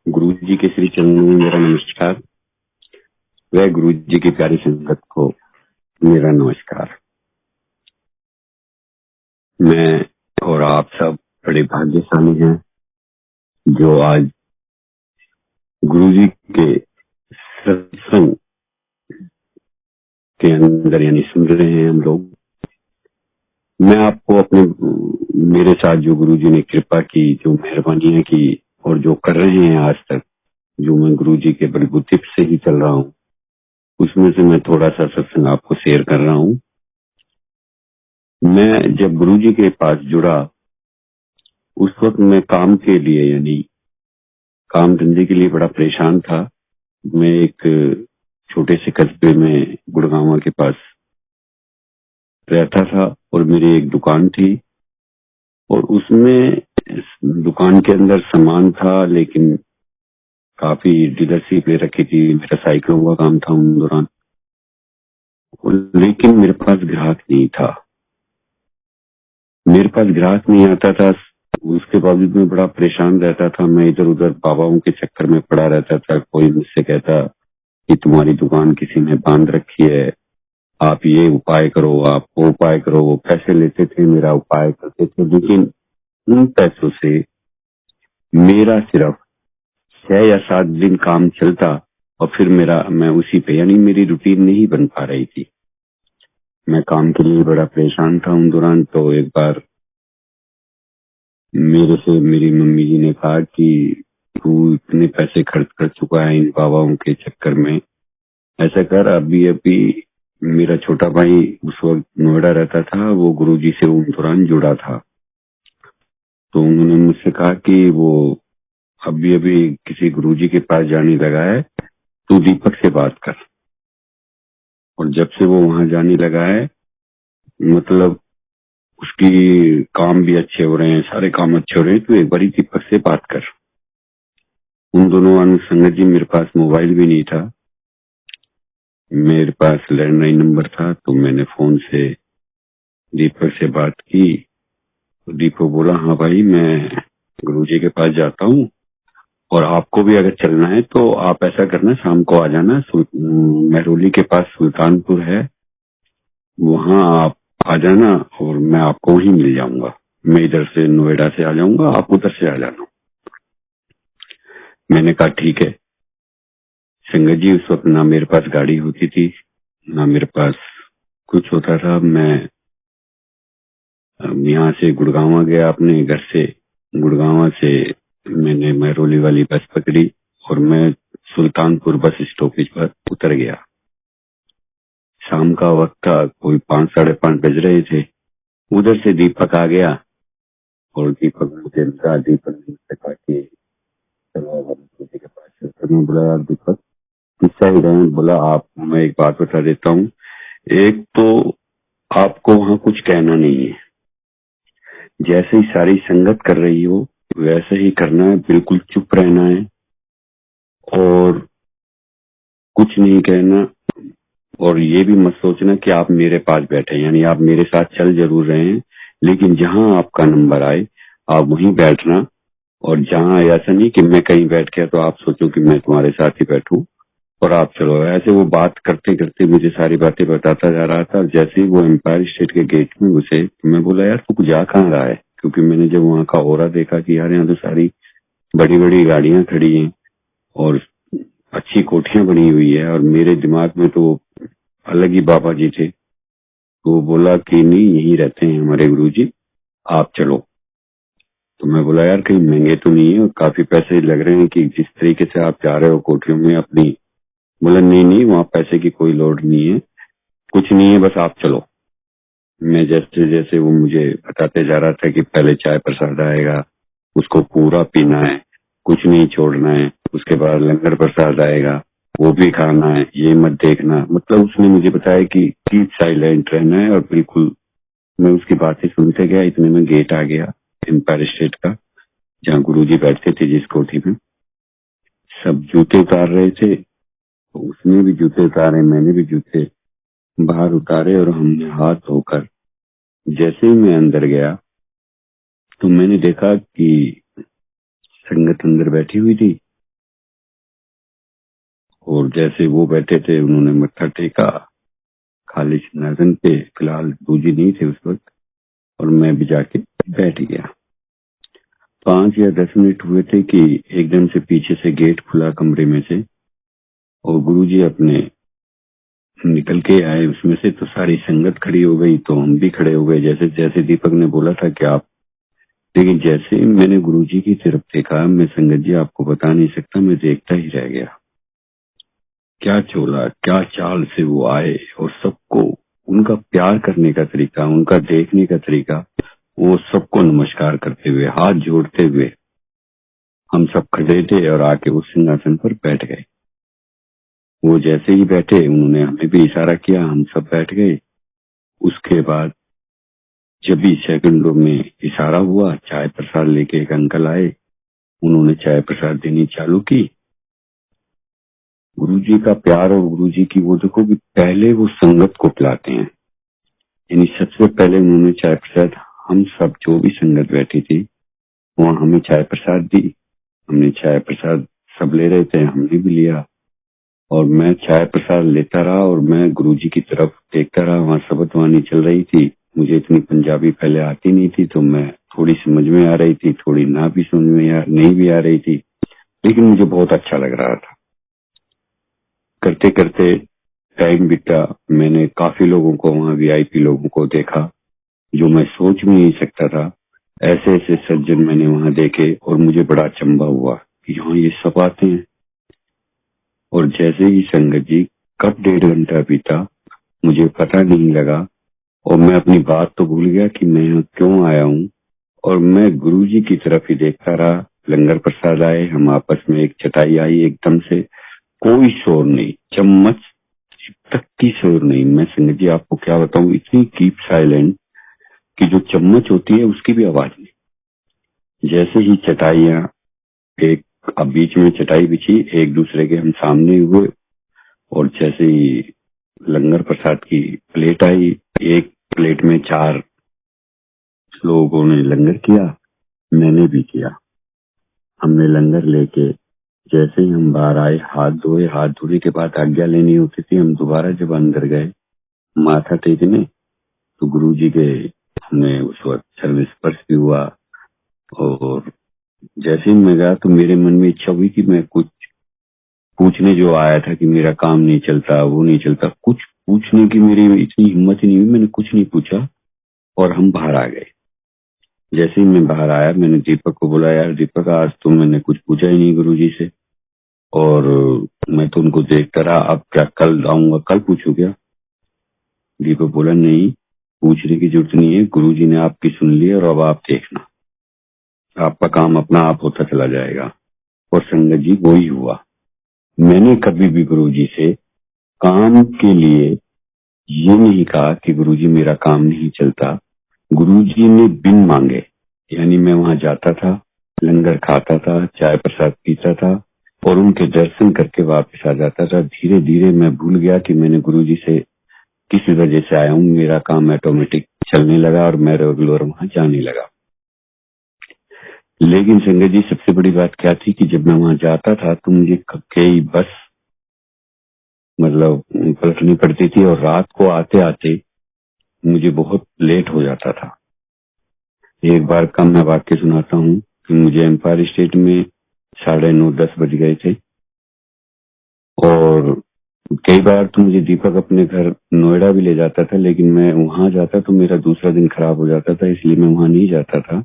गुरु जी के श्री चरणों में मेरा नमस्कार। वह गुरु जी की प्यारी संगत को मेरा नमस्कार। मैं और आप सब बड़े भाग्यशाली हैं जो आज गुरु जी के सत्संग के अंदर यानी सुन रहे हैं हम लोग। मैं आपको अपने मेरे साथ जो गुरु जी ने कृपा की, जो मेहरबानियां की और जो कर रहे हैं आज तक, जो मैं गुरु जी के बलबूते से ही चल रहा हूँ, उसमें से मैं थोड़ा सा सत्संग आपको शेयर कर रहा हूँ। मैं जब गुरु जी के पास जुड़ा उस वक्त मैं काम के लिए यानी काम धंधे के लिए बड़ा परेशान था। मैं एक छोटे से कस्बे में गुड़गांव के पास रहता था और मेरी एक दुकान थी और उसमें दुकान के अंदर सामान था, लेकिन काफी डीलरशिप ले रखी थी। मेरा साइकिलों का काम था उन दौरान, लेकिन मेरे पास ग्राहक नहीं था। मेरे पास ग्राहक नहीं आता था, उसके बावजूद मैं बड़ा परेशान रहता था। मैं इधर उधर बाबाओं के चक्कर में पड़ा रहता था। कोई मुझसे कहता कि तुम्हारी दुकान किसी ने बांध रखी है, आप ये उपाय करो, आप वो उपाय करो। वो पैसे लेते थे, मेरा उपाय करते थे, लेकिन उन पैसों से मेरा सिर्फ 6 या 7 दिन काम चलता और फिर मैं उसी पे यानी मेरी रूटीन नहीं बन पा रही थी। मैं काम के लिए बड़ा परेशान था उन दौरान। तो एक बार मेरे से मेरी मम्मी जी ने कहा कि तू इतने पैसे खर्च कर चुका है इन बाबाओं के चक्कर में, ऐसा कर अभी अभी मेरा छोटा भाई उस वक्त नोएडा रहता था, वो गुरुजी से उन दौरान जुड़ा था। तो उन्होंने मुझसे कहा कि वो अभी अभी किसी गुरुजी के पास जाने लगा है, तू दीपक से बात कर। और जब से वो वहां जाने लगा है, मतलब उसकी काम भी अच्छे हो रहे हैं, सारे काम अच्छे हो रहे हैं, तो एक बारी दीपक से बात कर। उन दोनों संगत जी मेरे पास मोबाइल भी नहीं था, मेरे पास लैंडलाइन नंबर था। तो मैंने फोन से दीपक से बात की। तो दीपक बोला, हाँ भाई मैं गुरुजी के पास जाता हूँ और आपको भी अगर चलना है तो आप ऐसा करना, शाम को आ जाना। महरौली के पास सुल्तानपुर है, वहां आप आ जाना और मैं आपको वहीं मिल जाऊंगा। मैं इधर से नोएडा से आ जाऊंगा, आप उधर से आ जाना। मैंने कहा ठीक है। संगत जी उस वक्त ना मेरे पास गाड़ी होती थी, ना मेरे पास कुछ होता था। मैं यहाँ से गुड़गांव गया अपने घर से। गुड़गांव से मैंने महरौली वाली बस पकड़ी और मैं सुल्तानपुर बस स्टॉपेज पर उतर गया। शाम का वक्त था, कोई 5 साढ़े 5 बज रहे थे। उधर से दीपक आ गया और दीपक मुझे मिला। दीपक ने मुझसे कहा कि चलो गुरुजी के पास चलते। मैं बोला, यार दीपक किस साइड है? बोला, आप मैं एक बात बता देता हूँ, एक तो आपको वहाँ कुछ कहना नहीं है, जैसे ही सारी संगत कर रही हो वैसे ही करना है, बिल्कुल चुप रहना है और कुछ नहीं कहना। और ये भी मत सोचना कि आप मेरे पास बैठे, यानी आप मेरे साथ चल जरूर रहे हैं, लेकिन जहां आपका नंबर आए आप वहीं बैठना। और जहां ऐसा नहीं कि मैं कहीं बैठ गया तो आप सोचो कि मैं तुम्हारे साथ ही बैठूं और आप चलो। ऐसे वो बात करते करते मुझे सारी बातें बताता जा रहा था। जैसे ही वो एम्पायर स्टेट के गेट में घुसे तो मैं बोला, यार तू जा कहाँ रहा है? क्योंकि मैंने जब वहां का ओरा देखा कि यार यहाँ तो सारी बड़ी बड़ी गाड़ियां खड़ी हैं और अच्छी कोठियां बनी हुई है, और मेरे दिमाग में तो अलग ही बाबा जी थे। तो वो बोला कि नहीं, यहीं रहते हैं हमारे गुरुजी, आप चलो। तो मैं बोला, यार कहीं महंगे तो नहीं है और काफी पैसे लग रहे हैं कि जिस तरीके से आप जा रहे हो कोठियों में अपनी। बोला, नहीं नहीं, वहां पैसे की कोई लोड नहीं है, कुछ नहीं है, बस आप चलो। मैं जैसे जैसे वो मुझे बताते जा रहा था कि पहले चाय प्रसाद आएगा, उसको पूरा पीना है, कुछ नहीं छोड़ना है। उसके बाद लंगर प्रसाद आएगा, वो भी खाना है, ये मत देखना। मतलब उसने मुझे बताया कि कीप साइलेंट रहना है और बिल्कुल। मैं उसकी बातें सुनते गया। इतने में गेट आ गया एम्पायर स्टेट का, जहाँ गुरुजी बैठते थे जिस कोठी में। सब जूते उतार रहे थे, तो उसने भी जूते उतारे, मैंने भी जूते बाहर उतारे और हमने हाथ धोकर जैसे ही मैं अंदर गया तो मैंने देखा कि संगत अंदर बैठी हुई थी और जैसे वो बैठे थे उन्होंने मत्था टेका खालिश नजन पे। फिलहाल गुरुजी नहीं थे उस वक्त, और मैं भी जाके बैठ गया। 5 या 10 मिनट हुए थे कि एकदम से पीछे से गेट खुला कमरे में से, और गुरुजी अपने निकल के आए उसमें से। तो सारी संगत खड़ी हो गई, तो हम भी खड़े हो गए। जैसे जैसे दीपक ने बोला था कि आप, लेकिन जैसे ही मैंने गुरुजी की तरफ देखा, मैं संगत जी आपको बता नहीं सकता, मैं देखता ही रह गया। क्या चोला, क्या चाल से वो आए, और सबको उनका प्यार करने का तरीका, उनका देखने का तरीका, वो सबको नमस्कार करते हुए, हाथ जोड़ते हुए हम सब खड़े थे और आके उस सिंहासन पर बैठ गए। वो जैसे ही बैठे उन्होंने हमें भी इशारा किया, हम सब बैठ गए। उसके बाद जब भी सेकंडों में इशारा हुआ, चाय प्रसाद लेके एक अंकल आए, उन्होंने चाय प्रसाद देनी चालू की। गुरुजी का प्यार और गुरुजी की वो देखो कि पहले वो संगत को पिलाते हैं, यानी सबसे पहले उन्होंने चाय प्रसाद, हम सब जो भी संगत बैठी थी वहां हमें चाय प्रसाद दी। हमने चाय प्रसाद, सब ले रहे थे, हमने भी लिया, और मैं चाय प्रसाद लेता रहा और मैं गुरुजी की तरफ देखता रहा। वहां शबद वाणी चल रही थी। मुझे इतनी पंजाबी पहले आती नहीं थी, तो मैं थोड़ी समझ में आ रही थी, थोड़ी ना भी समझ में नहीं भी आ रही थी, लेकिन मुझे बहुत अच्छा लग रहा था। करते करते टाइम बीता। मैंने काफी लोगों को, वहां वीआईपी लोगों को देखा जो मैं सोच भी नहीं सकता था। ऐसे ऐसे सज्जन मैंने वहां देखे, और मुझे बड़ा अचंभा हुआ कि यहाँ ये सब आते हैं। और जैसे ही संगत जी, कब 1.5 घंटा बीता मुझे पता नहीं लगा, और मैं अपनी बात तो भूल गया कि मैं यहाँ क्यों आया हूँ, और मैं गुरुजी की तरफ ही देखता रहा। लंगर प्रसाद आए, हम आपस में, एक चटाई आई, एकदम से कोई शोर नहीं, चम्मच तक की शोर नहीं। मैं संगत जी आपको क्या बताऊं, इतनी कीप साइलेंट कि जो चम्मच होती है उसकी भी आवाज नहीं। जैसे ही चटाइयां, एक अब बीच में चटाई बिछी, एक दूसरे के हम सामने हुए, और जैसे ही लंगर प्रसाद की प्लेट आई, एक प्लेट में 4 लोगों ने लंगर किया, मैंने भी किया। हमने लंगर लेके जैसे ही हम बाहर आए, हाथ धोए, हाथ धोने के बाद आज्ञा लेनी होती थी। हम दोबारा जब अंदर गए माथा टेकने, तो गुरुजी के हमें उस वक्त सर्विस स्पर्श भी हुआ। और जैसे ही मैं गया तो मेरे मन में इच्छा हुई कि मैं कुछ पूछने, जो आया था कि मेरा काम नहीं चलता, वो नहीं चलता, कुछ पूछने की मेरी इतनी हिम्मत ही नहीं हुई। मैंने कुछ नहीं पूछा और हम बाहर आ गए। जैसे ही मैं बाहर आया, मैंने दीपक को बोला, यार दीपक, आज तो मैंने कुछ पूछा ही नहीं गुरुजी से, और मैं तो उनको देखता रहा, अब क्या कल आऊंगा, कल पूछू क्या? दीपक बोला, नहीं, पूछने की जरूरत नहीं है, गुरुजी ने आपकी सुन ली, और अब आप देखना, आपका काम अपना आप होता चला जाएगा। और संगत जी वही हुआ। मैंने कभी भी गुरुजी से काम के लिए ये नहीं कहा कि गुरुजी मेरा काम नहीं चलता। गुरुजी ने बिन मांगे, यानी मैं वहां जाता था, लंगर खाता था, चाय प्रसाद पीता था, और उनके दर्शन करके वापस आ जाता था। धीरे धीरे मैं भूल गया कि मैंने गुरुजी से किस वजह से आया हूँ। मेरा काम ऑटोमेटिक चलने लगा और मैं रेगुलर वहां जाने लगा। लेकिन संगत जी, सबसे बड़ी बात क्या थी कि जब मैं वहां जाता था तो मुझे कई बस मतलब पलटनी पड़ती थी, और रात को आते आते मुझे बहुत लेट हो जाता था। एक बार का मैं वाक्य सुनाता हूँ कि मुझे एम्पायर स्टेट में 9:30-10 बज गए थे, और कई बार तो मुझे दीपक अपने घर नोएडा भी ले जाता था, लेकिन मैं वहां जाता तो मेरा दूसरा दिन खराब हो जाता था, इसलिए मैं वहां नहीं जाता था।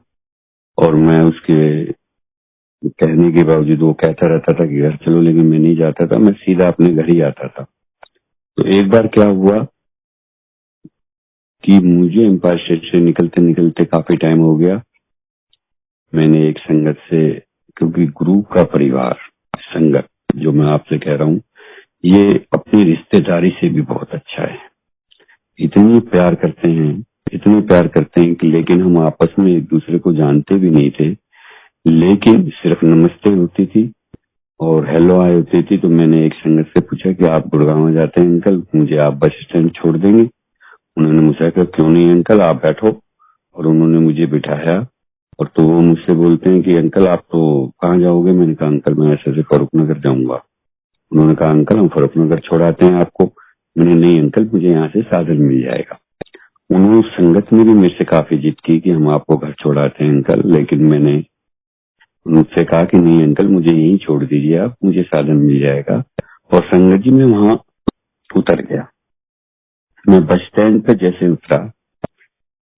और मैं उसके कहने के बावजूद, वो कहता रहता था कि घर चलो, लेकिन मैं नहीं जाता था, मैं सीधा अपने घर ही आता था। तो एक बार क्या हुआ कि मुझे एम्पायर स्टेट से निकलते निकलते काफी टाइम हो गया। मैंने एक संगत से, क्योंकि गुरु का परिवार, संगत जो मैं आपसे कह रहा हूँ, ये अपनी रिश्तेदारी से भी बहुत अच्छा है। इतनी प्यार करते हैं, इतने प्यार करते हैं कि, लेकिन हम आपस में एक दूसरे को जानते भी नहीं थे, लेकिन सिर्फ नमस्ते होती थी और हेलो आए होती थी। तो मैंने एक संगत से पूछा कि आप गुड़गांव जाते हैं अंकल, मुझे आप बस स्टैंड छोड़ देंगे? उन्होंने मुझसे कहा, क्यों नहीं अंकल, आप बैठो। और उन्होंने मुझे बिठाया, और तो वो मुझसे बोलते हैं कि अंकल आप तो कहाँ जाओगे? मैंने कहा, अंकल मैं ऐसे फारूक नगर जाऊंगा। उन्होंने कहा अंकल हम फरुखनगर छोड़ाते हैं आपको। मैंने नहीं अंकल मुझे यहाँ से साधन मिल जाएगा। उन्होंने संगत में भी मेरे से काफी जिद की कि हम आपको घर छोड़ाते हैं अंकल, लेकिन मैंने उनसे कहा कि नहीं अंकल मुझे यहीं छोड़ दीजिए आप, मुझे साधन मिल जाएगा। और संगत जी मैं वहां उतर गया। मैं बस स्टैंड पे जैसे उतरा,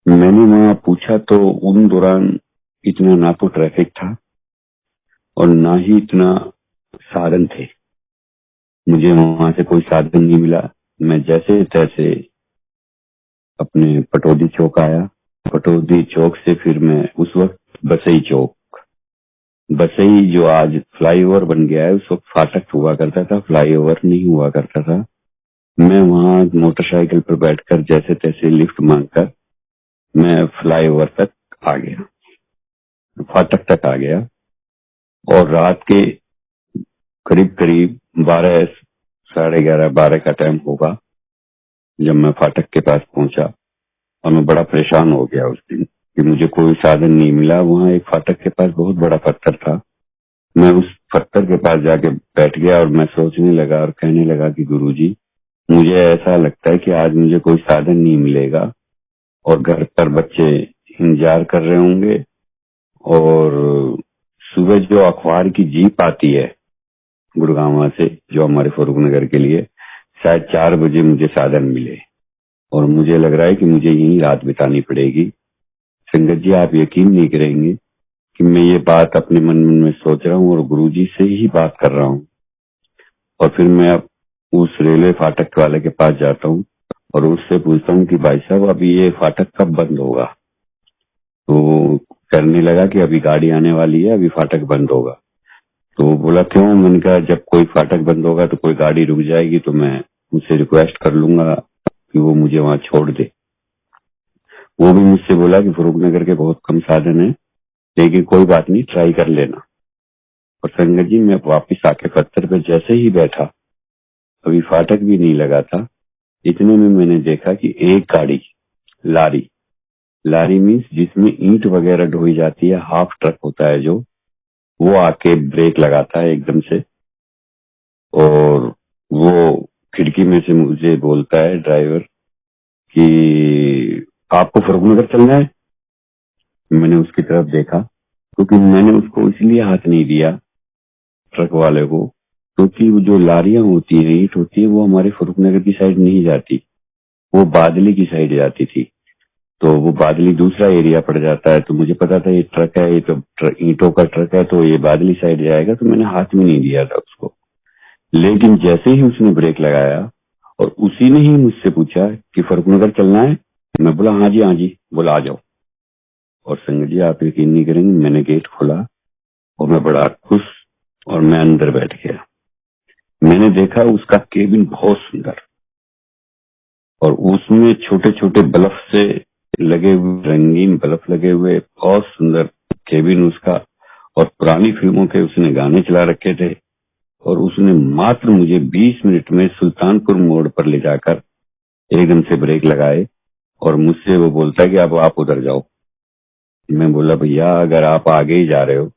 मैंने वहां पूछा तो उन दौरान इतना ना तो ट्रैफिक था और ना ही इतना साधन थे। मुझे वहां से कोई साधन नहीं मिला। मैं जैसे तैसे अपने पटौदी चौक आया। पटौदी चौक से फिर मैं उस वक्त बसई चौक, बसई जो आज फ्लाईओवर बन गया है, उस वक्त फाटक हुआ करता था, फ्लाईओवर नहीं हुआ करता था। मैं वहां मोटरसाइकिल पर बैठकर जैसे तैसे लिफ्ट मांगकर मैं फ्लाईओवर तक आ गया, फाटक तक आ गया। और रात के करीब करीब 12, साढ़े 11, 12 का टाइम होगा जब मैं फाटक के पास पहुंचा। और मैं बड़ा परेशान हो गया उस दिन कि मुझे कोई साधन नहीं मिला। वहां एक फाटक के पास बहुत बड़ा पत्थर था। मैं उस पत्थर के पास जाके बैठ गया और मैं सोचने लगा और कहने लगा कि गुरुजी मुझे ऐसा लगता है कि आज मुझे कोई साधन नहीं मिलेगा और घर पर बच्चे इंतजार कर रहे होंगे, और सुबह जो अखबार की जीप आती है गुड़गांव से जो हमारे फरुखनगर के लिए, शायद 4 बजे मुझे साधन मिले। और मुझे लग रहा है कि मुझे यही रात बितानी पड़ेगी। संगत जी आप यकीन नहीं करेंगे कि मैं ये बात अपने मन में सोच रहा हूँ और गुरुजी से ही बात कर रहा हूँ। और फिर मैं अब उस रेलवे फाटक वाले के पास जाता हूँ और उससे पूछता हूँ कि भाई साहब अभी ये फाटक कब बंद होगा। तो करने लगा कि अभी गाड़ी आने वाली है, अभी फाटक बंद होगा। तो वो बोला क्यों? मैंने कहा जब कोई फाटक बंद होगा तो कोई गाड़ी रुक जाएगी तो मैं मुझसे रिक्वेस्ट कर लूंगा कि वो मुझे वहां छोड़ दे। वो भी मुझसे बोला कि फरुखनगर के बहुत कम साधन है, लेकिन कोई बात नहीं ट्राई कर लेना। और संगत जी मैं वापिस आके पत्थर पे जैसे ही बैठा, अभी फाटक भी नहीं लगा था, इतने में मैंने देखा कि एक गाड़ी, लारी, लारी मीन्स जिसमें ईंट वगैरह ढोई जाती है, हाफ ट्रक होता है जो, वो आके ब्रेक लगाता है एकदम से। और वो खिड़की में से मुझे बोलता है ड्राइवर कि आपको फरुखनगर चलना है। मैंने उसकी तरफ देखा क्योंकि मैंने उसको इसलिए हाथ नहीं दिया ट्रक वाले को, क्योंकि वो जो लारियां होती है, ईंट होती है, वो हमारे फरुखनगर की साइड नहीं जाती, वो बादली की साइड जाती थी। तो वो बादली दूसरा एरिया पड़ जाता है। तो मुझे पता था ये ट्रक है, ये तो ईंटों का ट्रक है, तो ये बादली साइड जाएगा। तो मैंने हाथ भी नहीं दिया था उसको। लेकिन जैसे ही उसने ब्रेक लगाया और उसी ने ही मुझसे पूछा कि फरुखनगर चलना है, मैं बोला हाँ जी हाँ जी। बोला आ जाओ। और संगत जी आप यकीन नहीं करेंगे, मैंने गेट खोला और मैं बड़ा खुश और मैं अंदर बैठ गया। मैंने देखा उसका केबिन बहुत सुंदर और उसमें छोटे छोटे बल्ब से लगे हुए, रंगीन बल्ब लगे हुए, बहुत सुंदर केबिन उसका। और पुरानी फिल्मों के उसने गाने चला रखे थे। और उसने मात्र मुझे 20 मिनट में सुल्तानपुर मोड़ पर ले जाकर एकदम से ब्रेक लगाए और मुझसे वो बोलता है कि अब आप उधर जाओ। मैं बोला भैया अगर आप आगे ही जा रहे हो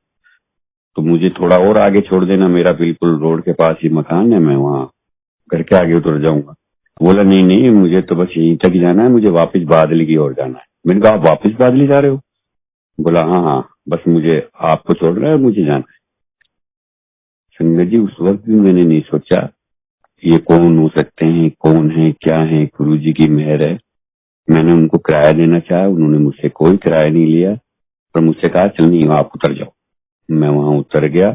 तो मुझे थोड़ा और आगे छोड़ देना, मेरा बिल्कुल रोड के पास ही मकान है, मैं वहाँ घर के आगे उतर जाऊंगा। बोला नहीं नहीं मुझे तो बस यहीं तक जाना है, मुझे वापस बादली की ओर जाना है। मैंने कहा आप वापस बादली जा रहे हो? बोला हाँ हाँ बस मुझे आपको छोड़ रहा है, मुझे जाना है। संगत जी उस वक्त भी मैंने नहीं सोचा ये कौन हो सकते हैं, कौन है, क्या है, गुरु जी की मेहर है। मैंने उनको किराया देना चाहा, उन्होंने मुझसे कोई किराया नहीं लिया, पर मुझसे कहा चल नहीं आप उतर जाओ। मैं वहां उतर गया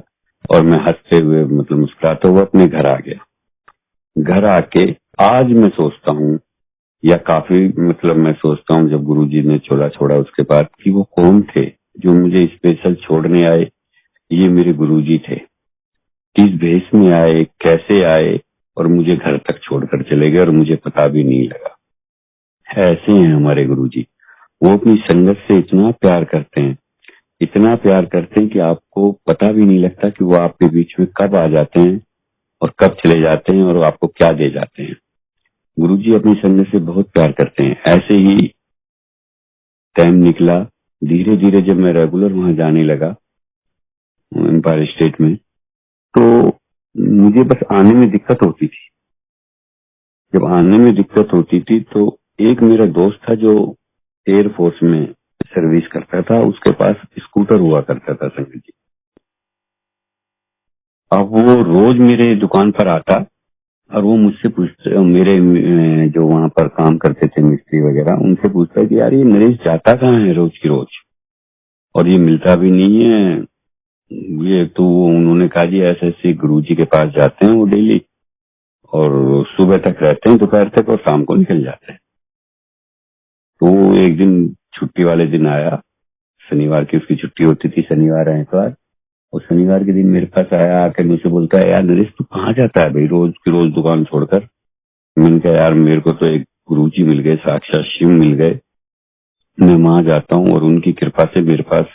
और मैं हंसते हुए मतलब मुस्कुराते हुए अपने घर आ गया। घर आके आज मैं सोचता हूँ, या काफी मतलब मैं सोचता हूँ जब गुरुजी ने चोला छोड़ा उसके बाद, कि वो कौन थे जो मुझे स्पेशल छोड़ने आए। ये मेरे गुरुजी थे। किस भेष में आए, कैसे आए और मुझे घर तक छोड़कर चले गए और मुझे पता भी नहीं लगा। ऐसे हैं हमारे गुरुजी। वो अपनी संगत से इतना प्यार करते हैं, इतना प्यार करते हैं कि आपको पता भी नहीं लगता कि वो आपके बीच में कब आ जाते हैं और कब चले जाते हैं और आपको क्या दे जाते हैं। गुरुजी अपनी संगत से बहुत प्यार करते हैं। ऐसे ही टाइम निकला, धीरे धीरे जब मैं रेगुलर वहां जाने लगा एम्पायर स्टेट में, तो मुझे बस आने में दिक्कत होती थी। जब आने में दिक्कत होती थी तो एक मेरा दोस्त था जो एयरफोर्स में सर्विस करता था, उसके पास स्कूटर हुआ करता था संगत जी। अब वो रोज मेरे दुकान पर आता और वो मुझसे पूछते, मेरे जो वहां पर काम करते थे मिस्त्री वगैरह, उनसे पूछता कि यार ये नरेश जाता कहाँ है रोज की रोज, और ये मिलता भी नहीं है। ये तो उन्होंने कहा जी ऐसे ऐसे गुरुजी के पास जाते हैं वो डेली, और सुबह तक रहते हैं, दोपहर तक, और शाम को निकल जाते हैं। तो वो एक दिन छुट्टी वाले दिन आया, शनिवार की उसकी छुट्टी होती थी, शनिवार एतवार, और शनिवार के दिन मेरे पास आया, आकर मुझसे बोलता है यार नरेश तू कहाँ जाता है भाई रोज की रोज दुकान छोड़कर। मैंने कहा यार मेरे को तो एक गुरुजी मिल गए, साक्षात शिव मिल गए, मैं वहां जाता हूँ और उनकी कृपा से मेरे पास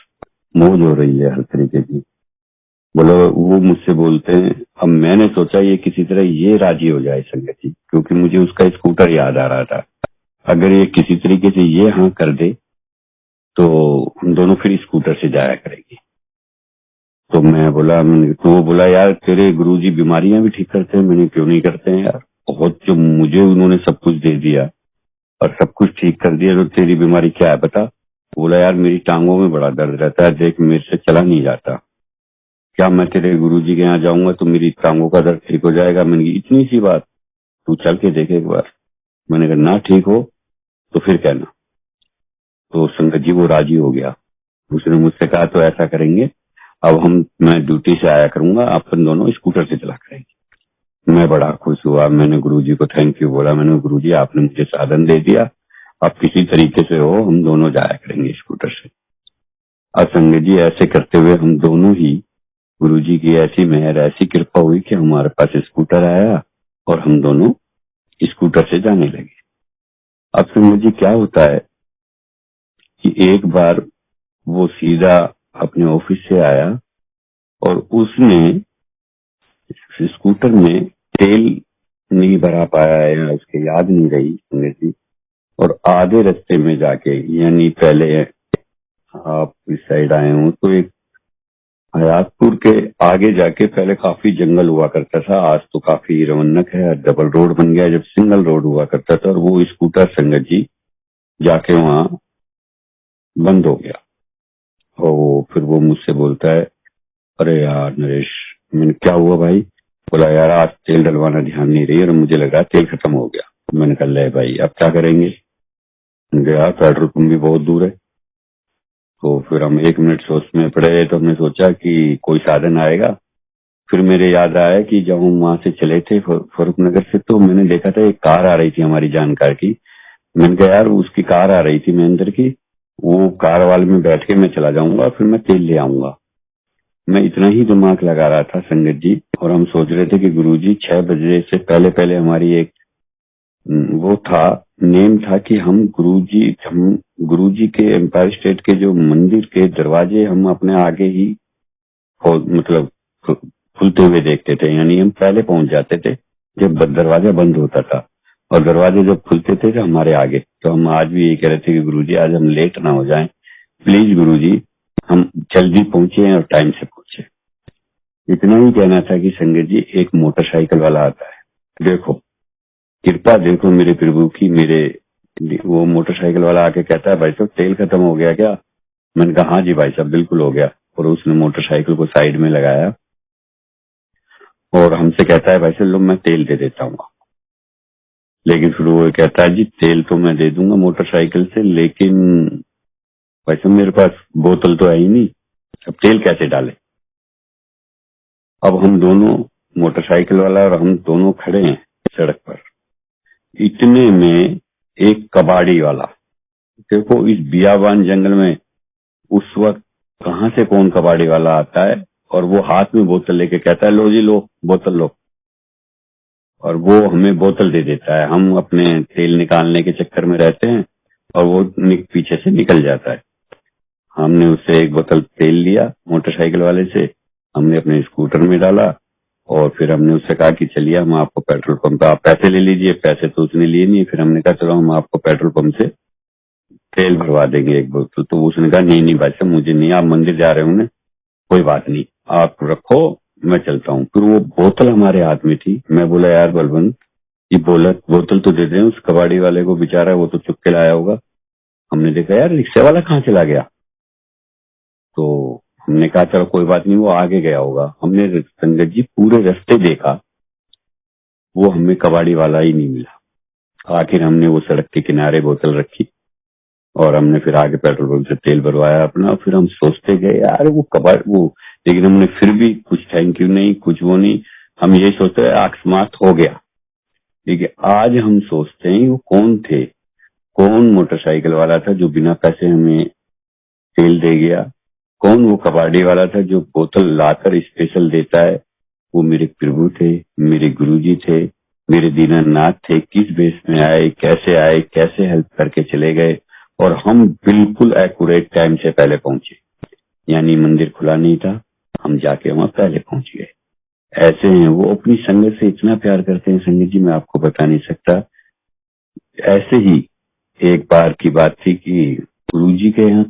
मौज हो रही है हर तरीके की। बोलो वो मुझसे बोलते हैं, अब मैंने सोचा ये किसी तरह ये राजी हो जाए संगत जी, क्योंकि मुझे उसका स्कूटर याद आ रहा था। अगर ये किसी तरीके से ये हाँ कर दे तो हम दोनों फिर स्कूटर से जाया करेंगे। तो मैं बोला, तो वो बोला यार तेरे गुरुजी बीमारियां भी ठीक करते हैं। मैंने क्यों नहीं करते हैं यार, बहुत, जो मुझे उन्होंने सब कुछ दे दिया और सब कुछ ठीक कर दिया, तो तेरी बीमारी क्या है बता। बोला यार मेरी टांगों में बड़ा दर्द रहता है, देख मेरे से चला नहीं जाता, क्या मैं तेरे गुरुजी के यहाँ जाऊंगा तो मेरी टांगों का दर्द ठीक हो जाएगा। मैंने कहा इतनी सी बात, तू चल के देखे एक बार। मैंने कहा ना ठीक हो तो फिर कहना। तो संगत जी वो राजी हो गया। उसने मुझसे कहा तो ऐसा करेंगे, अब मैं ड्यूटी से आया करूंगा, अपन दोनों स्कूटर से चला करेंगे। मैं बड़ा खुश हुआ, मैंने गुरुजी को थैंक यू बोला। मैंने गुरुजी आपने मुझे साधन दे दिया, अब किसी तरीके से हो हम दोनों जाया करेंगे स्कूटर से। और संगत जी ऐसे करते हुए हम दोनों ही, गुरुजी की ऐसी मेहर, ऐसी कृपा हुई कि हमारे पास स्कूटर आया और हम दोनों स्कूटर से जाने लगे। अब संगत जी क्या होता है कि एक बार वो सीधा अपने ऑफिस से आया और उसने स्कूटर में तेल नहीं भरा पाया या उसके याद नहीं रही संगत जी, और आधे रास्ते में जाके, यानी पहले आप इस साइड आए हो तो एक हयातपुर के आगे जाके, पहले काफी जंगल हुआ करता था, आज तो काफी रवन्नक है, डबल रोड बन गया, जब सिंगल रोड हुआ करता था। और वो स्कूटर संगत जी जाके वहां बंद हो गया। और फिर वो मुझसे बोलता है अरे यार नरेश। मैंने क्या हुआ भाई। बोला यार आज तेल डलवाना ध्यान नहीं रही और मुझे लगा तेल खत्म हो गया। मैंने कहा ले भाई अब क्या करेंगे। यार पेट्रोल पंप भी बहुत दूर है। तो फिर हम 1 मिनट सोचने पड़े, तो हमने सोचा कि कोई साधन आएगा। फिर मेरे याद आया कि जब हम वहां से चले थे फरूख नगर से, तो मैंने देखा था एक कार आ रही थी हमारी जानकार की। मैंने कहा यार उसकी कार आ रही थी महेंद्र की, वो कार वाले में बैठ के मैं चला जाऊंगा, फिर मैं तेल ले आऊंगा। मैं इतना ही दिमाग लगा रहा था संगत जी, और हम सोच रहे थे कि गुरुजी 6 बजे से पहले पहले हमारी एक वो था, नेम था कि हम गुरुजी के एम्पायर स्टेट के जो मंदिर के दरवाजे हम अपने आगे ही मतलब खुलते हुए देखते थे, यानी हम पहले पहुंच जाते थे जब दरवाजा बंद होता था, और दरवाजे जब खुलते थे तो हमारे आगे। तो हम आज भी यही कह रहे थे कि गुरुजी आज हम लेट ना हो जाएं, प्लीज गुरुजी हम जल्दी पहुंचे और टाइम से पहुंचे। इतना ही कहना था कि संगत जी एक मोटरसाइकिल वाला आता है, देखो कृपा देखो मेरे प्रभु की। वो मोटरसाइकिल वाला आके कहता है भाई साहब तेल खत्म हो गया क्या। मैंने कहा हाँ जी भाई साहब बिल्कुल हो गया। और उसने मोटरसाइकिल को साइड में लगाया और हमसे कहता है भाई साहब लो मैं तेल दे देता हूँ। लेकिन फिर वो कहता है जी तेल तो मैं दे दूंगा मोटरसाइकिल से, लेकिन भाई साहब मेरे पास बोतल तो है ही नहीं, अब तेल कैसे डाले। अब हम दोनों, मोटरसाइकिल वाला और हम दोनों खड़े हैं सड़क पर। इतने में एक कबाड़ी वाला, देखो इस बियाबान जंगल में उस वक्त कहां से कौन कबाड़ी वाला आता है, और वो हाथ में बोतल लेके कहता है लो जी लो बोतल लो, और वो हमें बोतल दे देता है। हम अपने तेल निकालने के चक्कर में रहते हैं और वो पीछे से निकल जाता है। हमने उससे एक बोतल तेल लिया मोटरसाइकिल वाले से, हमने अपने स्कूटर में डाला, और फिर हमने उससे कहा कि चलिए हम आपको पेट्रोल पंप पे आप पैसे ले लीजिए। पैसे तो उसने लिए नहीं, फिर हमने कहा चलो हम आपको पेट्रोल पंप से तेल भरवा देंगे एक बोतल। तो उसने कहा नहीं नहीं भाई साहब मुझे नहीं, आप मंदिर जा रहे हो ना, कोई बात नहीं आप रखो, मैं चलता हूँ। फिर वो बोतल हमारे हाथ में थी। मैं बोला यार बलवंत, ये बोतल तो दे दें उस कबाड़ी वाले को, बेचारा वो तो चुप के लाया होगा। हमने देखा यार रिक्शे वाला कहाँ चला गया, तो हमने कहा चलो कोई बात नहीं, वो आगे गया होगा। हमने संगत जी पूरे रास्ते देखा, वो हमें कबाड़ी वाला ही नहीं मिला। आखिर हमने वो सड़क के किनारे बोतल रखी और हमने फिर आगे पेट्रोल पंप से तेल भरवाया अपना। फिर हम सोचते गए यार वो, लेकिन हमने फिर भी कुछ थैंक यू नहीं, कुछ वो नहीं, हम ये सोचते अकस्मात हो गया। लेकिन आज हम सोचते हैं वो कौन थे, कौन मोटरसाइकिल वाला था जो बिना पैसे हमें तेल दे गया, कौन वो कबाड़ी वाला था जो बोतल लाकर स्पेशल देता है। वो मेरे प्रभु थे, मेरे गुरुजी थे, मेरे दीनानाथ थे। किस बेस में आए, कैसे हेल्प करके चले गए, और हम बिल्कुल एक्यूरेट टाइम से पहले पहुंचे। यानी मंदिर खुला नहीं था, हम जाके वहां पहले पहुंच गए। ऐसे हैं वो, अपनी संगत से इतना प्यार करते हैं संगत जी, मैं आपको बता नहीं सकता। ऐसे ही एक बार की बात थी कि गुरुजी के यहाँ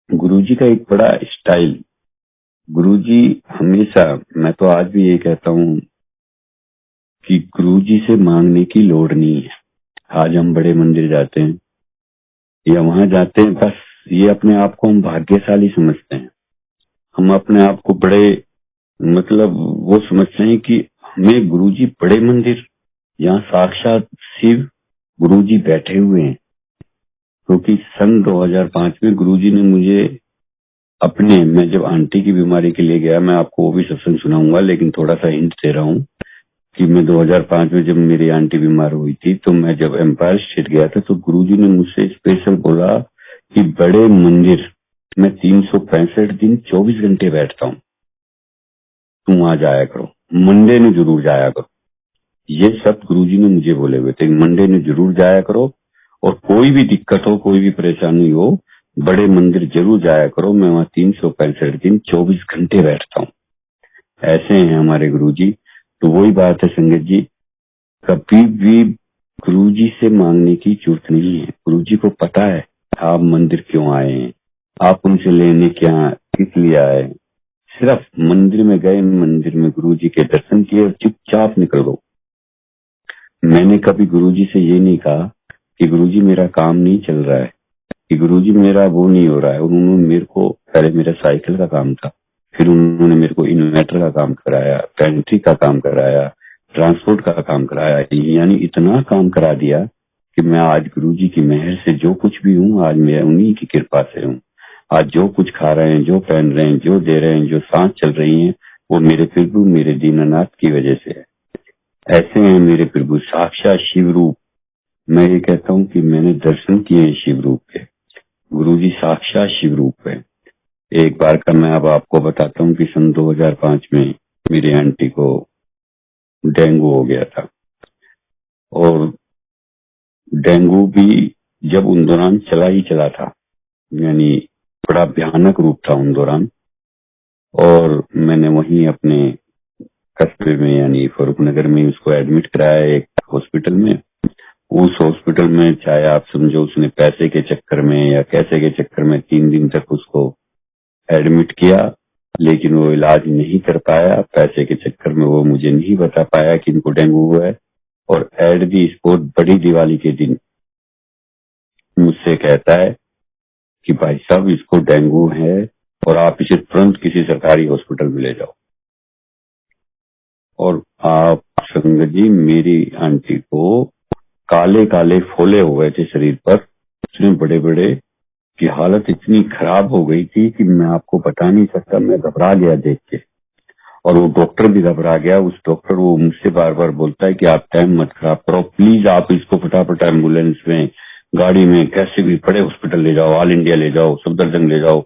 गुरुजी का एक बड़ा स्टाइल, गुरुजी हमेशा, मैं तो आज भी ये कहता हूँ कि गुरुजी से मांगने की लोड़ नहीं है। आज हम बड़े मंदिर जाते हैं या वहां जाते हैं, बस ये अपने आप को हम भाग्यशाली समझते हैं। हम अपने आप को बड़े, मतलब वो समझते हैं कि हमें गुरुजी बड़े मंदिर, यहाँ साक्षात शिव गुरुजी बैठे हुए हैं। क्योंकि सन 2005 में गुरुजी ने मुझे मैं जब आंटी की बीमारी के लिए गया, मैं आपको वो भी सत्संग सुनाऊंगा, लेकिन थोड़ा सा हिंट दे रहा हूँ कि मैं 2005 में जब मेरी आंटी बीमार हुई थी, तो मैं जब एम्पायर स्टेट गया था, तो गुरुजी ने मुझसे स्पेशल बोला कि बड़े मंदिर में 365 दिन 24 घंटे बैठता हूँ, तुम वहां जाया करो, मंडे में जरूर जाया करो। ये सब गुरुजी ने मुझे बोले हुए थे, मंडे में जरूर जाया करो, और कोई भी दिक्कत हो, कोई भी परेशानी हो, बड़े मंदिर जरूर जाया करो, मैं वहां 365 दिन 24 घंटे बैठता हूँ। ऐसे हैं हमारे गुरुजी। तो वही बात है संगत जी, कभी भी गुरुजी से मांगने की जरूरत नहीं है। गुरुजी को पता है आप मंदिर क्यों आए हैं, आप उनसे लेने क्या किस लिए आए। सिर्फ मंदिर में गए, मंदिर में गुरुजी के दर्शन किए और चुपचाप निकल गो। मैंने कभी गुरुजी से ये नहीं कहा कि गुरुजी मेरा काम नहीं चल रहा है, कि गुरुजी मेरा वो नहीं हो रहा है। उन्होंने मेरे को, पहले मेरा साइकिल का काम था, फिर उन्होंने मेरे को इन्वर्टर का काम कराया, पेंट्री का काम कराया, ट्रांसपोर्ट का काम कराया, यानी इतना काम करा दिया कि मैं आज गुरुजी की मेहर से जो कुछ भी हूँ, आज मैं उन्हीं की कृपा से हूँ। आज जो कुछ खा रहे हैं, जो पहन रहे हैं, जो दे रहे हैं, जो सांस चल रही है, वो मेरे प्रभु, मेरे दीनानाथ की वजह से है। ऐसे हैं मेरे प्रभु, साक्षात शिव रूप। मैं ये कहता हूँ कि मैंने दर्शन किए हैं शिव रूप के, गुरुजी साक्षात शिव रूप है। एक बार का मैं अब आपको बताता हूँ कि सन 2005 में मेरी आंटी को डेंगू हो गया था, और डेंगू भी जब उन दौरान चला ही चला था, यानी बड़ा भयानक रूप था उन दौरान। और मैंने वहीं अपने कस्बे में यानी फरूख नगर में उसको एडमिट कराया एक हॉस्पिटल में। उस हॉस्पिटल में चाहे आप समझो उसने पैसे के चक्कर में या कैसे के चक्कर में 3 दिन तक उसको एडमिट किया, लेकिन वो इलाज नहीं कर पाया। पैसे के चक्कर में वो मुझे नहीं बता पाया कि इनको डेंगू हुआ है, और एट दी स्पॉट बड़ी दिवाली के दिन मुझसे कहता है कि भाई साहब इसको डेंगू है और आप इसे तुरंत किसी सरकारी हॉस्पिटल में ले जाओ। और आप संगत जी, मेरी आंटी को काले काले फोले हो गए थे शरीर पर, इतने बड़े बड़े कि हालत इतनी खराब हो गई थी कि मैं आपको बता नहीं सकता। मैं घबरा गया देख के, और वो डॉक्टर भी घबरा गया। उस डॉक्टर वो मुझसे बार बार बोलता है कि आप टाइम मत खराब करो, प्लीज आप इसको फटाफट एम्बुलेंस में, गाड़ी में, कैसे भी बड़े हॉस्पिटल ले जाओ, ऑल इंडिया ले जाओ, सफदरजंग ले जाओ।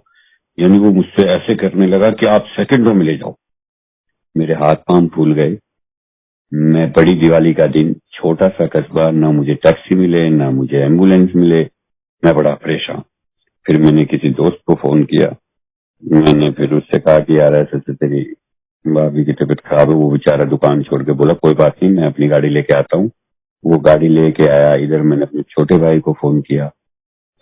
यानी वो मुझसे ऐसे करने लगा कि आप सेकंडों में ले जाओ। मेरे हाथ पांव फूल गए। मैं बड़ी दिवाली का दिन, छोटा सा कस्बा, ना मुझे टैक्सी मिले ना मुझे एम्बुलेंस मिले, मैं बड़ा परेशान। फिर मैंने किसी दोस्त को फोन किया, मैंने फिर उससे कहा कि यार ऐसे तेरी भाभी की तबीयत खराब है। वो बेचारा दुकान छोड़ के बोला कोई बात नहीं, मैं अपनी गाड़ी लेके आता हूँ। वो गाड़ी लेके आया। इधर मैंने अपने छोटे भाई को फोन किया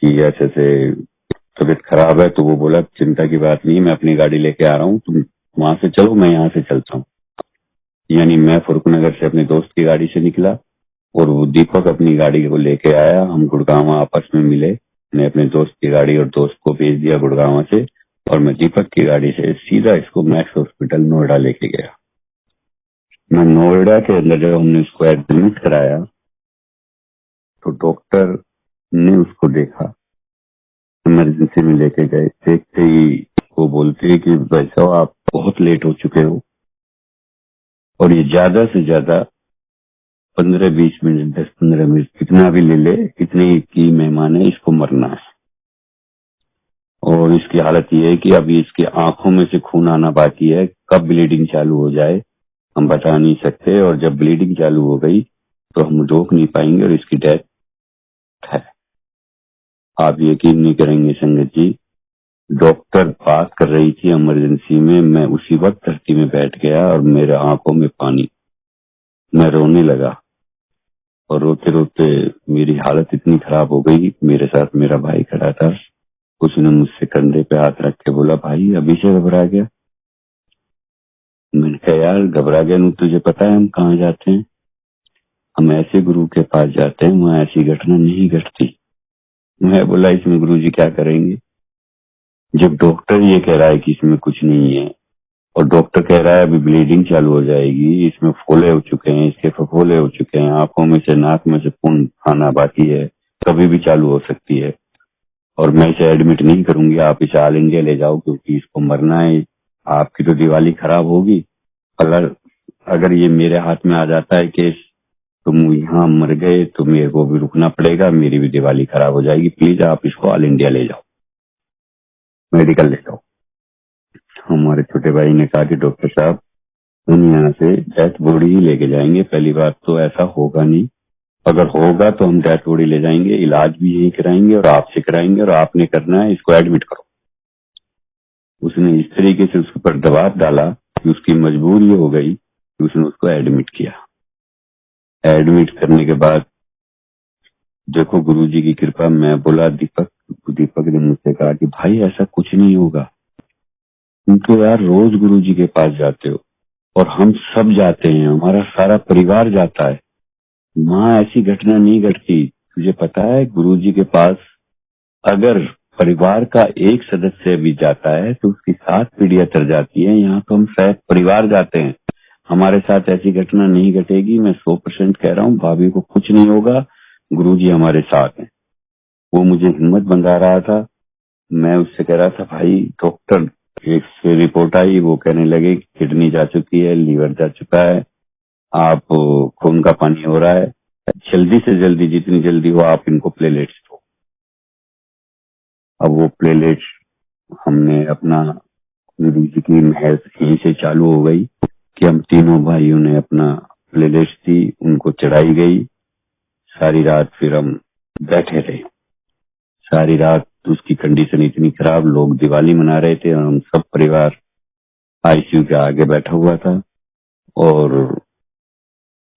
कि ऐसे तबीयत खराब है, तो वो बोला चिंता की बात नहीं, मैं अपनी गाड़ी लेके आ रहा हूँ, तुम वहां से चलो, मैं यहाँ से चलता हूँ। यानी मैं फुरुखनगर से अपने दोस्त की गाड़ी से निकला और वो दीपक अपनी गाड़ी को लेके आया। हम गुड़गांव आपस में मिले। मैं अपने दोस्त की गाड़ी और दोस्त को भेज दिया गुड़गांव से, और मैं दीपक की गाड़ी से सीधा इसको मैक्स हॉस्पिटल नोएडा लेके गया। मैं नोएडा के अंदर जब हमने उसको एडमिट कराया तो डॉक्टर ने उसको देखा, इमरजेंसी में लेके गए। देखते ही वो बोलते कि भाई साहब आप बहुत लेट हो चुके हो, और ये ज्यादा से ज्यादा 15-20 मिनट, 10-15 मिनट कितना भी ले ले, इतने की मेहमान है, इसको मरना है। और इसकी हालत ये है कि अभी इसकी आंखों में से खून आना बाकी है, कब ब्लीडिंग चालू हो जाए हम बता नहीं सकते, और जब ब्लीडिंग चालू हो गई तो हम रोक नहीं पाएंगे और इसकी डेथ है। आप यकीन नहीं करेंगे संगत जी, डॉक्टर बात कर रही थी इमरजेंसी में, मैं उसी वक्त धरती में बैठ गया और मेरे आंखों में पानी, मैं रोने लगा। और रोते रोते मेरी हालत इतनी खराब हो गई। मेरे साथ मेरा भाई खड़ा था, उसने मुझसे कंधे पे हाथ रख के बोला, भाई अभी से घबरा गया? मैंने कहा यार घबरा गया नहीं, तुझे पता है हम कहाँ जाते हैं? हम ऐसे गुरु के पास जाते हैं वहां ऐसी घटना नहीं घटती। मैं बोला इसमें गुरु जी क्या करेंगे? जब डॉक्टर ये कह रहा है कि इसमें कुछ नहीं है, और डॉक्टर कह रहा है अभी ब्लीडिंग चालू हो जाएगी, इसमें फोले हो चुके हैं, इसके फफोले हो चुके हैं, आंखों में से नाक में से खून आना बाकी है, कभी भी चालू हो सकती है, और मैं इसे एडमिट नहीं करूंगी, आप इसे ऑल इंडिया ले जाओ क्योंकि इसको मरना है, आपकी तो दिवाली खराब होगी। अगर अगर ये मेरे हाथ में आ जाता है केस, तुम यहाँ मर गए तो मेरे को भी रुकना पड़ेगा, मेरी भी दिवाली खराब हो जाएगी, प्लीज आप इसको ऑल इंडिया ले जाओ, मेडिकल ले जाओ। हमारे छोटे भाई ने कहा कि डॉक्टर साहब हम यहाँ से डेथ बॉडी ही लेके जाएंगे, पहली बात तो ऐसा होगा नहीं, अगर होगा तो हम डेथ बॉडी ले जाएंगे, इलाज भी यही कराएंगे और आपसे कराएंगे, और आपने करना है इसको एडमिट करो। उसने इस तरीके से उसके ऊपर दबाव डाला कि उसकी मजबूरी हो गई कि उसने उसको एडमिट किया। एडमिट करने के बाद देखो गुरुजी की कृपा, मैं बोला दीपक ने मुझसे कहा कि भाई ऐसा कुछ नहीं होगा, तुम तो यार रोज गुरुजी के पास जाते हो और हम सब जाते हैं, हमारा सारा परिवार जाता है, वहां ऐसी घटना नहीं घटती। तुझे पता है गुरुजी के पास अगर परिवार का एक सदस्य भी जाता है तो उसकी 7 पीढ़ियां तर जाती है, यहाँ तो हम शायद परिवार जाते हैं, हमारे साथ ऐसी घटना नहीं घटेगी। मैं 100% कह रहा हूँ, भाभी को कुछ नहीं होगा, गुरुजी हमारे साथ हैं। वो मुझे हिम्मत बंधा रहा था। मैं उससे कह रहा था भाई डॉक्टर एक से रिपोर्ट आई, वो कहने लगे किडनी जा चुकी है, लीवर जा चुका है, आप खून का पानी हो रहा है, जल्दी से जल्दी जितनी जल्दी हो आप इनको प्लेलेट्स दो। अब वो प्लेलेट्स हमने अपना गुरु जी की महर यहीं से चालू हो गई कि हम तीनों भाइयों ने अपना प्लेलेट्स दी, उनको चढ़ाई गई। सारी रात फिर हम बैठे रहे, सारी रात उसकी कंडीशन इतनी खराब, लोग दिवाली मना रहे थे और हम सब परिवार आईसीयू के आगे बैठा हुआ था और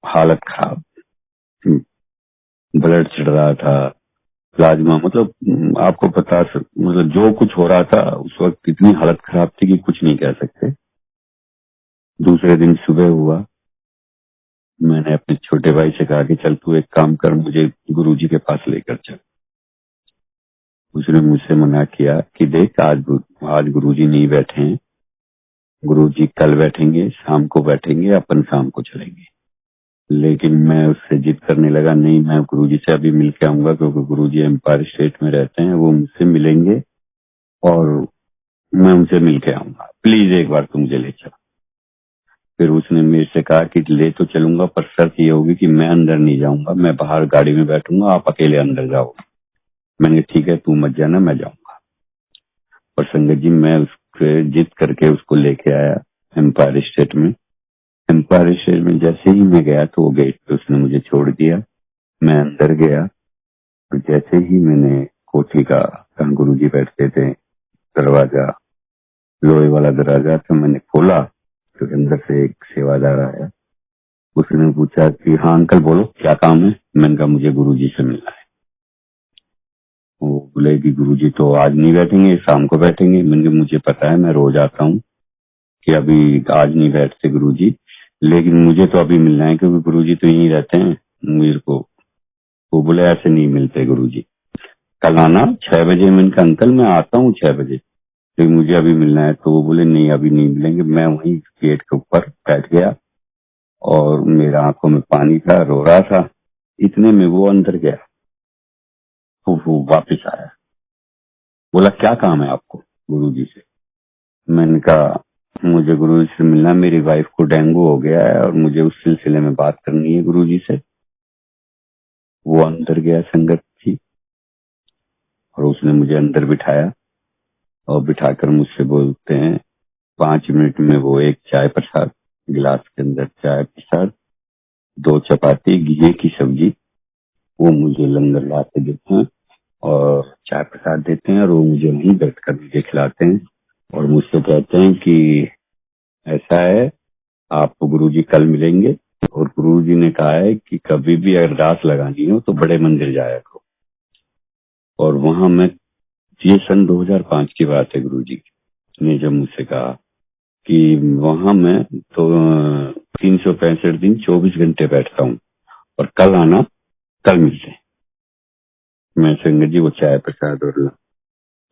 हालत खराब, ब्लड चढ़ रहा था, प्लाज्मा, मतलब आपको मतलब जो कुछ हो रहा था उस वक्त इतनी हालत खराब थी कि कुछ नहीं कह सकते। दूसरे दिन सुबह हुआ, मैंने अपने छोटे भाई से कहा कि चल तू एक काम कर, मुझे गुरुजी के पास लेकर चल। उसने मुझसे मना किया कि देख आज गुरुजी नहीं बैठे हैं, गुरुजी कल बैठेंगे, शाम को बैठेंगे, अपन शाम को चलेंगे। लेकिन मैं उससे जिद करने लगा, नहीं मैं गुरुजी से अभी मिल के आऊंगा क्योंकि गुरुजी एम्पायर स्टेट में रहते हैं, वो मुझसे मिलेंगे और मैं उनसे मिल के आऊंगा, प्लीज एक बार तुम मुझे ले चलो। फिर उसने मेरे से कहा कि ले तो चलूंगा पर शर्त ये होगी कि मैं अंदर नहीं जाऊंगा, मैं बाहर गाड़ी में बैठूंगा, आप अकेले अंदर जाओ। मैंने कहा ठीक है तू मत जाना, मैं जाऊंगा। और संगत जी मैं उससे जिद करके उसको लेके आया एम्पायर स्टेट में। एम्पायर स्टेट में जैसे ही मैं गया तो वो गेट पे उसने मुझे छोड़ दिया, मैं अंदर गया। तो जैसे ही मैंने कोठी का, जहाँ गुरु जी बैठते थे, दरवाजा, लोहे वाला दरवाजा तो मैंने खोला तो अंदर से एक सेवादार आया। उसने पूछा कि हाँ अंकल बोलो क्या काम है। मैंने कहा मुझे गुरुजी से मिलना है। वो बोले कि गुरुजी तो आज नहीं बैठेंगे, शाम को बैठेंगे। मैंने कहा मुझे पता है, मैं रोज आता हूँ, कि अभी आज नहीं बैठते गुरुजी, लेकिन मुझे तो अभी मिलना है क्योंकि गुरुजी तो यहीं रहते हैं। मेरे को वो बोले ऐसे नहीं मिलते गुरुजी, कल आना 6 बजे। मैंने कहा अंकल मैं आता हूँ 6 बजे, लेकिन मुझे अभी मिलना है। तो वो बोले नहीं अभी नहीं मिलेंगे। मैं वहीं गेट के ऊपर बैठ गया और मेरे आंखों में पानी था, रो रहा था। इतने में वो अंदर गया, तो वो वापिस आया, बोला क्या काम है आपको गुरुजी से। मैंने कहा मुझे गुरुजी से मिलना है, मेरी वाइफ को डेंगू हो गया है और मुझे उस सिलसिले में बात करनी है गुरुजी से। वो अंदर गया संगत थी और उसने मुझे अंदर बिठाया और बिठाकर मुझसे बोलते हैं 5 मिनट में वो एक चाय प्रसाद, गिलास के अंदर चाय प्रसाद, 2 चपाती, घी की सब्जी, वो मुझे लंगर ला के देते हैं और चाय प्रसाद देते हैं और वो मुझे वहीं बैठ कर मुझे खिलाते हैं और मुझसे कहते हैं कि ऐसा है आपको गुरुजी कल मिलेंगे और गुरुजी ने कहा है कि कभी भी अरदास लगानी हो तो बड़े मंदिर जाया करो। और वहां मैं, ये सन 2005 की बात है, गुरुजी ने जब मुझसे कहा कि वहां मैं तो 365 दिन 24 घंटे बैठता हूँ और कल आना, कल मिलते हैं। मैं संगत जी वो चाय प्रसाद और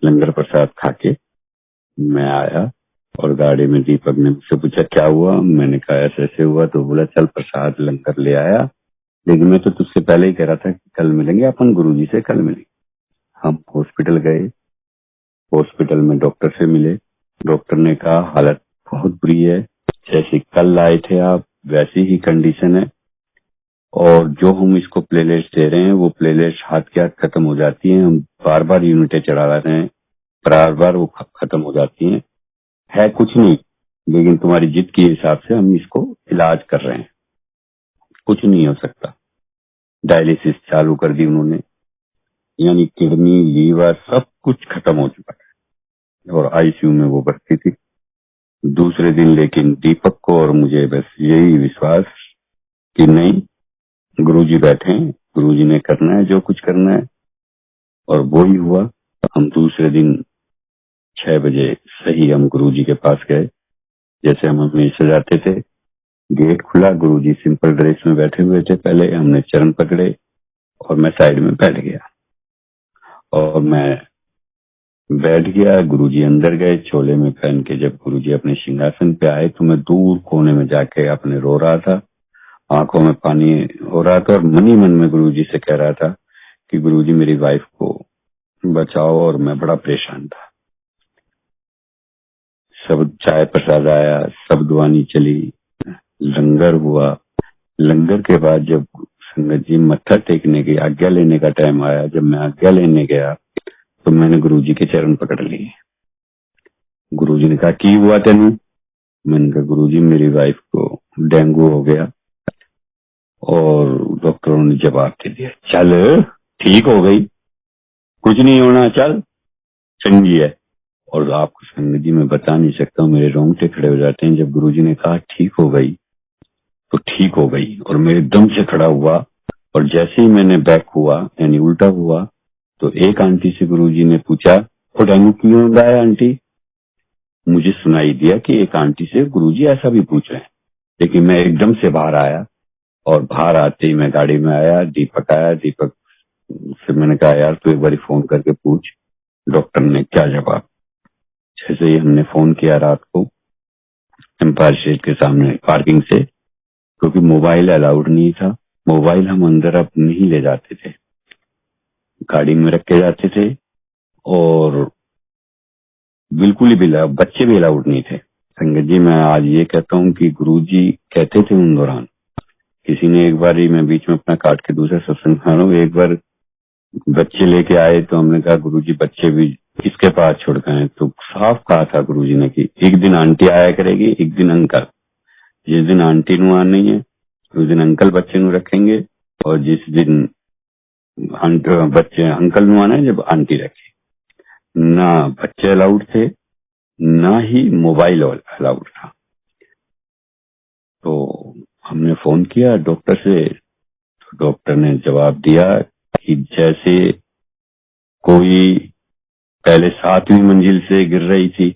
लंगर प्रसाद खा के मैं आया और गाड़ी में दीपक ने मुझसे पूछा क्या हुआ। मैंने कहा ऐसे ऐसे हुआ। तो बोला चल प्रसाद लंगर ले आया, लेकिन मैं तो तुझसे पहले ही कह रहा था कि कल मिलेंगे अपन, गुरुजी से कल मिलेंगे। हम हॉस्पिटल गए, हॉस्पिटल में डॉक्टर से मिले। डॉक्टर ने कहा हालत बहुत बुरी है, जैसे कल आए थे आप वैसी ही कंडीशन है और जो हम इसको प्लेलेट्स दे रहे हैं वो प्लेलेट्स हाथ के हाथ खत्म हो जाती हैं। हम बार बार यूनिटें चढ़ा रहे हैं, बार बार वो खत्म हो जाती हैं। है कुछ नहीं, लेकिन तुम्हारी जिद के हिसाब से हम इसको इलाज कर रहे हैं, कुछ नहीं हो सकता। डायलिसिस चालू कर दी उन्होंने, यानी किडनी लीवर सब कुछ खत्म हो चुका है और आईसीयू में वो भर्ती थी। दूसरे दिन लेकिन दीपक को और मुझे बस यही विश्वास कि नहीं गुरुजी बैठे हैं, गुरुजी ने करना है जो कुछ करना है, और वो ही हुआ। हम दूसरे दिन 6 बजे सही हम गुरुजी के पास गए, जैसे हम हमेशा जाते थे। गेट खुला, गुरुजी सिंपल ड्रेस में बैठे हुए थे। पहले हमने चरण पकड़े और मैं साइड में बैठ गया और मैं बैठ गया। गुरुजी अंदर गए चोले में पहन के। जब गुरुजी अपने सिंहासन पे आए तो मैं दूर कोने में जाके अपने रो रहा था, आंखों में पानी हो रहा था और मन ही मन में गुरुजी से कह रहा था कि गुरुजी मेरी वाइफ को बचाओ। और मैं बड़ा परेशान था। सब चाय प्रसाद आया, सब दुआनी चली, लंगर हुआ। लंगर के बाद जब संगत जी मत्था टेकने की आज्ञा लेने का टाइम आया, जब मैं आज्ञा लेने गया तो मैंने गुरुजी के चरण पकड़ लिए। गुरुजी ने कहा की हुआ तेनू। मैंने कहा गुरुजी मेरी वाइफ को डेंगू हो गया और डॉक्टरों ने जवाब दे दिया चल ठीक हो गई, कुछ नहीं होना, चल चंगी है। और आपको संगत जी मैं बता नहीं सकता हूँ, मेरे रोंगटे खड़े हो जाते हैं जब गुरुजी ने कहा ठीक हो गई तो ठीक हो गई। और मैं एकदम से खड़ा हुआ और जैसे ही मैंने बैक हुआ यानी उल्टा हुआ तो एक आंटी से गुरुजी ने पूछा वो डेंगू क्यों हो रहा है आंटी। मुझे सुनाई दिया कि एक आंटी से गुरुजी ऐसा भी पूछ रहे हैं, लेकिन मैं एकदम से बाहर आया और बाहर आते ही मैं गाड़ी में आया। दीपक आया, दीपक से मैंने कहा यार तू एक बार फोन करके पूछ डॉक्टर ने क्या जवाब। जैसे ही हमने फोन किया रात को एम्पायर स्टेट के सामने पार्किंग से, क्योंकि मोबाइल अलाउड नहीं था, मोबाइल हम अंदर अब नहीं ले जाते थे, गाड़ी में रख के जाते थे और बिल्कुल ही बच्चे भी अलाउड नहीं थे। संगत जी मैं आज ये कहता हूँ कि गुरुजी कहते थे उन दौरान, किसी ने एक बार ही, मैं बीच में अपना काट के दूसरा सत्संग खा रहा हूँ, एक बार बच्चे लेके आए तो हमने कहा गुरुजी बच्चे भी किसके पास छोड़ के आए। तो साफ कहा था गुरुजी ने कि एक दिन आंटी आया करेगी, एक दिन अंकल। जिस दिन आंटी नु आनी है उस दिन अंकल बच्चे नु रखेंगे और जिस दिन बच्चे अंकल नु आना है जब आंटी रखे। ना बच्चे अलाउड थे ना ही मोबाइल अलाउड था। तो हमने फोन किया डॉक्टर से, तो डॉक्टर ने जवाब दिया कि जैसे कोई पहले 7वीं मंजिल से गिर रही थी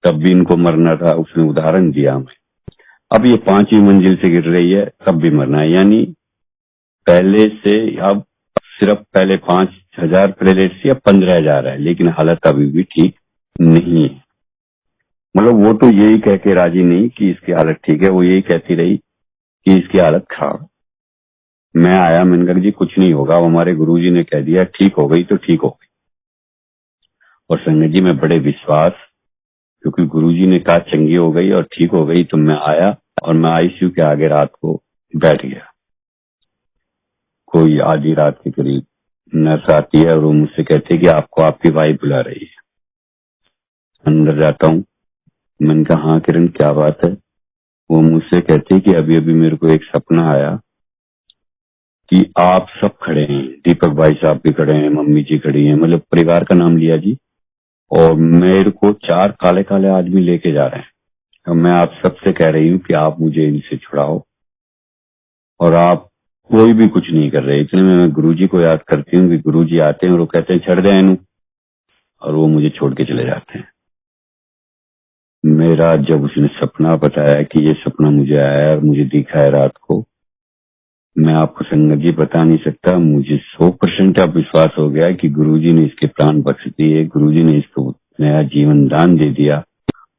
तब भी इनको मरना था, उसने उदाहरण दिया हमें। अब ये 5वीं मंजिल से गिर रही है, तब भी मरना है, यानी पहले से अब सिर्फ पहले 5,000 प्लेटलेट्स या 15,000 है, लेकिन हालत अभी भी ठीक नहीं है। मतलब वो तो यही कह के राजी नहीं कि इसकी हालत ठीक है, वो यही कहती रही कि इसकी हालत खराब। मैं आया, मैंने कहा जी कुछ नहीं होगा, अब हमारे गुरुजी ने कह दिया ठीक हो गई तो ठीक हो गई। और संगत जी मैं बड़े विश्वास, क्योंकि गुरुजी ने कहा चंगी हो गई और ठीक हो गई, तो मैं आया और मैं आईसीयू के आगे रात को बैठ गया। कोई आधी रात के करीब नर्स आती है और वो मुझसे कहती है कि आपको आपकी वाइफ बुला रही है। अंदर जाता हूँ, मैंने कहा हाँ किरण क्या बात है। वो मुझसे कहती है कि अभी अभी मेरे को एक सपना आया कि आप सब खड़े हैं, दीपक भाई साहब भी खड़े हैं, मम्मी जी खड़ी हैं, मतलब परिवार का नाम लिया जी, और मेरे को 4 काले काले आदमी लेके जा रहे हैं। अब मैं आप सबसे कह रही हूँ कि आप मुझे इनसे छुड़ाओ, और आप कोई भी कुछ नहीं कर रहे। इतने में मैं गुरुजी को याद करती हूँ कि गुरुजी आते हैं और वो कहते हैं छड़ दे इन्हू, और वो मुझे छोड़ के चले जाते हैं। मेरा जब उसने सपना बताया कि ये सपना मुझे आया और मुझे दिखा है रात को, मैं आपको संगत जी बता नहीं सकता, मुझे 100% अब विश्वास हो गया कि गुरुजी ने इसके प्राण बख्श दिए, गुरुजी ने इसको नया जीवन दान दे दिया।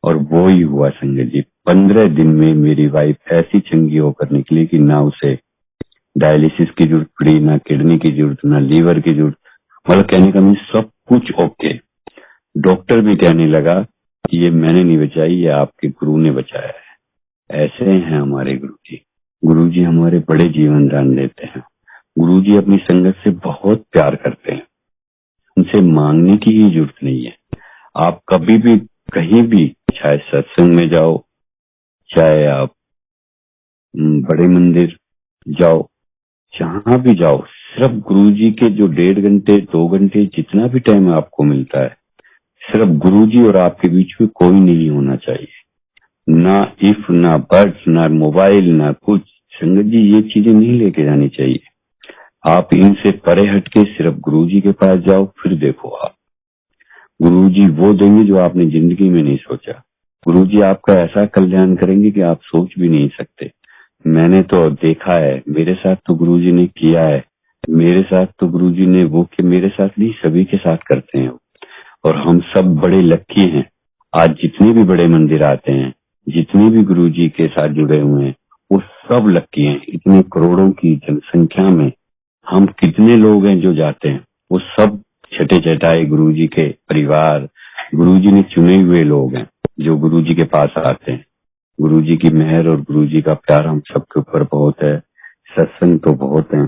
और वो ही हुआ संगत जी। 15 दिन में मेरी वाइफ ऐसी चंगी होकर निकली कि ना उसे डायलिसिस की जरूरत पड़ी, ना किडनी की जरूरत, ना लीवर की जरूरत। मतलब कहने का मीन सब कुछ ओके। डॉक्टर भी कहने लगा कि ये मैंने नहीं बचाई, ये आपके गुरु ने बचाया है। ऐसे हैं हमारे गुरु जी। गुरु जी हमारे बड़े जीवन दान देते हैं। गुरु जी अपनी संगत से बहुत प्यार करते हैं, उनसे मांगने की ही जरूरत नहीं है। आप कभी भी कहीं भी, चाहे सत्संग में जाओ, चाहे आप बड़े मंदिर जाओ, जहां भी जाओ, सिर्फ गुरुजी के जो 1.5 घंटे 2 घंटे जितना भी टाइम आपको मिलता है, सिर्फ गुरुजी और आपके बीच में कोई नहीं होना चाहिए। ना इफ, ना बट, ना मोबाइल, ना कुछ। संगत जी ये चीजें नहीं लेके जानी चाहिए। आप इनसे परे हटके सिर्फ गुरुजी के पास जाओ, फिर देखो आप गुरुजी वो देंगे जो आपने जिंदगी में नहीं सोचा। गुरुजी आपका ऐसा कल्याण करेंगे कि आप सोच भी नहीं सकते। मैंने तो देखा है, मेरे साथ तो गुरुजी ने किया है, मेरे साथ तो गुरुजी ने वो कि मेरे साथ नहीं सभी के साथ करते हैं। और हम सब बड़े लक्की हैं। आज जितने भी बड़े मंदिर आते हैं, जितने भी गुरुजी के साथ जुड़े हुए हैं, वो सब लक्की हैं। इतने करोड़ों की जनसंख्या में हम कितने लोग हैं जो जाते हैं, वो सब छठे छठाए गुरुजी के परिवार, गुरुजी ने चुने हुए लोग हैं जो गुरुजी के पास आते हैं। गुरुजी की मेहर और गुरुजी का प्यार हम सबके ऊपर बहुत है। सत्संग तो बहुत है,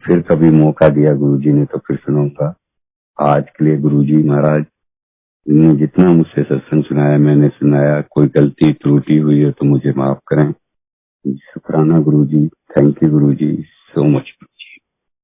फिर कभी मौका दिया गुरुजी ने तो फिर सुनाऊंगा। आज के लिए गुरुजी महाराज ने जितना मुझसे सत्संग सुनाया मैंने सुनाया, कोई गलती त्रुटि हुई है तो मुझे माफ करें। शुक्राना Guruji, thank you Guruji so much.